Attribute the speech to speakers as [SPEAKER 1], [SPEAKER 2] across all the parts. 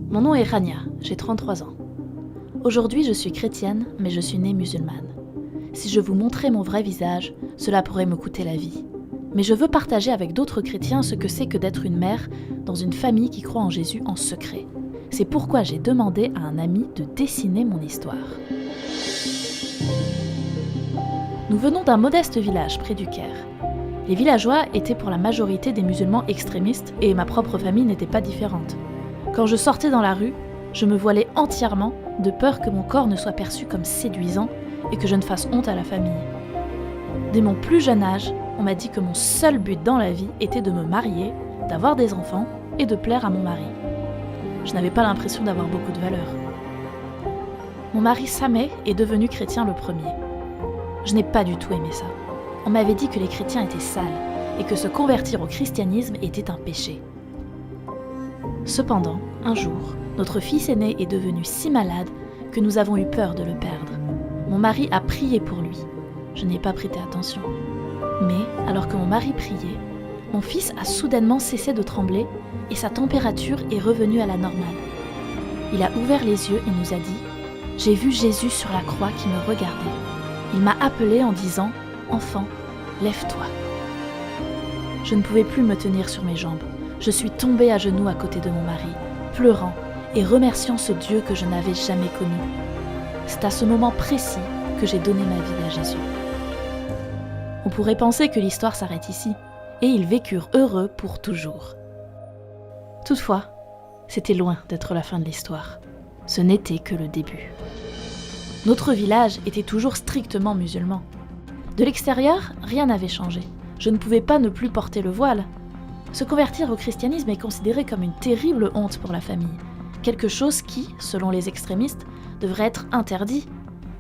[SPEAKER 1] Mon nom est Rania, j'ai 33 ans. Aujourd'hui, je suis chrétienne, mais je suis née musulmane. Si je vous montrais mon vrai visage, cela pourrait me coûter la vie. Mais je veux partager avec d'autres chrétiens ce que c'est que d'être une mère dans une famille qui croit en Jésus en secret. C'est pourquoi j'ai demandé à un ami de dessiner mon histoire. Nous venons d'un modeste village près du Caire. Les villageois étaient pour la majorité des musulmans extrémistes et ma propre famille n'était pas différente. Quand je sortais dans la rue, je me voilais entièrement de peur que mon corps ne soit perçu comme séduisant et que je ne fasse honte à la famille. Dès mon plus jeune âge, on m'a dit que mon seul but dans la vie était de me marier, d'avoir des enfants et de plaire à mon mari. Je n'avais pas l'impression d'avoir beaucoup de valeur. Mon mari Sameh est devenu chrétien le premier. Je n'ai pas du tout aimé ça. On m'avait dit que les chrétiens étaient sales et que se convertir au christianisme était un péché. Cependant, un jour, notre fils aîné est devenu si malade que nous avons eu peur de le perdre. Mon mari a prié pour lui. Je n'ai pas prêté attention. Mais, alors que mon mari priait, mon fils a soudainement cessé de trembler et sa température est revenue à la normale. Il a ouvert les yeux et nous a dit « J'ai vu Jésus sur la croix qui me regardait. Il m'a appelé en disant « Enfant, lève-toi ». Je ne pouvais plus me tenir sur mes jambes. Je suis tombée à genoux à côté de mon mari, pleurant et remerciant ce Dieu que je n'avais jamais connu. C'est à ce moment précis que j'ai donné ma vie à Jésus. On pourrait penser que l'histoire s'arrête ici, et ils vécurent heureux pour toujours. Toutefois, c'était loin d'être la fin de l'histoire. Ce n'était que le début. Notre village était toujours strictement musulman. De l'extérieur, rien n'avait changé. Je ne pouvais pas ne plus porter le voile. Se convertir au christianisme est considéré comme une terrible honte pour la famille. Quelque chose qui, selon les extrémistes, devrait être interdit.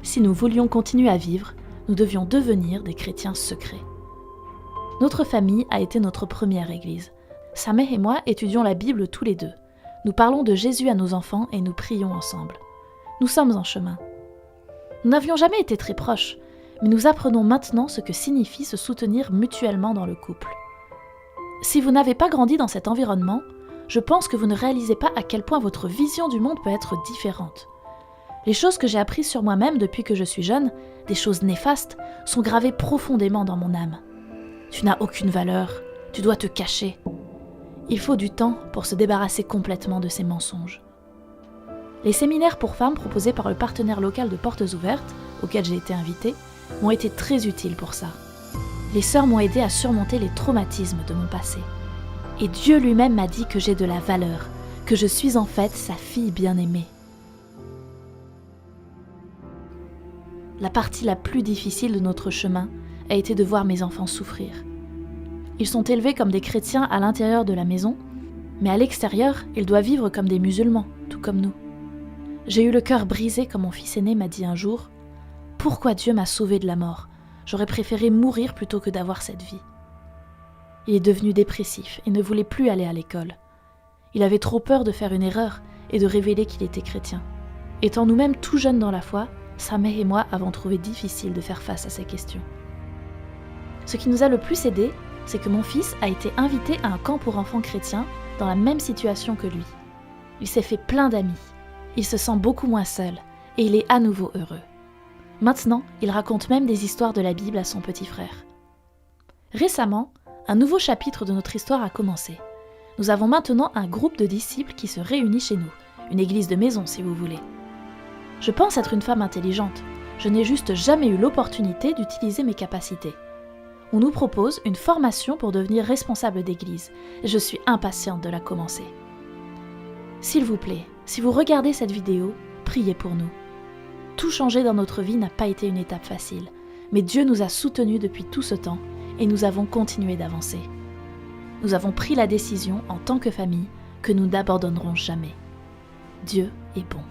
[SPEAKER 1] Si nous voulions continuer à vivre, nous devions devenir des chrétiens secrets. Notre famille a été notre première église. Sameh et moi étudions la Bible tous les deux. Nous parlons de Jésus à nos enfants et nous prions ensemble. Nous sommes en chemin. Nous n'avions jamais été très proches, mais nous apprenons maintenant ce que signifie se soutenir mutuellement dans le couple. Si vous n'avez pas grandi dans cet environnement, je pense que vous ne réalisez pas à quel point votre vision du monde peut être différente. Les choses que j'ai apprises sur moi-même depuis que je suis jeune, des choses néfastes, sont gravées profondément dans mon âme. Tu n'as aucune valeur, tu dois te cacher. Il faut du temps pour se débarrasser complètement de ces mensonges. Les séminaires pour femmes proposés par le partenaire local de Portes Ouvertes, auquel j'ai été invitée, m'ont été très utiles pour ça. Les sœurs m'ont aidé à surmonter les traumatismes de mon passé. Et Dieu lui-même m'a dit que j'ai de la valeur, que je suis en fait sa fille bien-aimée. La partie la plus difficile de notre chemin a été de voir mes enfants souffrir. Ils sont élevés comme des chrétiens à l'intérieur de la maison, mais à l'extérieur, ils doivent vivre comme des musulmans, tout comme nous. J'ai eu le cœur brisé quand mon fils aîné m'a dit un jour « Pourquoi Dieu m'a sauvé de la mort ? J'aurais préféré mourir plutôt que d'avoir cette vie. » Il est devenu dépressif et ne voulait plus aller à l'école. Il avait trop peur de faire une erreur et de révéler qu'il était chrétien. Étant nous-mêmes tout jeunes dans la foi, Sameh et moi avons trouvé difficile de faire face à ces questions. Ce qui nous a le plus aidé, c'est que mon fils a été invité à un camp pour enfants chrétiens dans la même situation que lui. Il s'est fait plein d'amis. Il se sent beaucoup moins seul et il est à nouveau heureux. Maintenant, il raconte même des histoires de la Bible à son petit frère. Récemment, un nouveau chapitre de notre histoire a commencé. Nous avons maintenant un groupe de disciples qui se réunit chez nous, une église de maison si vous voulez. Je pense être une femme intelligente, je n'ai juste jamais eu l'opportunité d'utiliser mes capacités. On nous propose une formation pour devenir responsable d'église, et je suis impatiente de la commencer. S'il vous plaît, si vous regardez cette vidéo, priez pour nous. Tout changer dans notre vie n'a pas été une étape facile, mais Dieu nous a soutenus depuis tout ce temps et nous avons continué d'avancer. Nous avons pris la décision en tant que famille que nous n'abandonnerons jamais. Dieu est bon.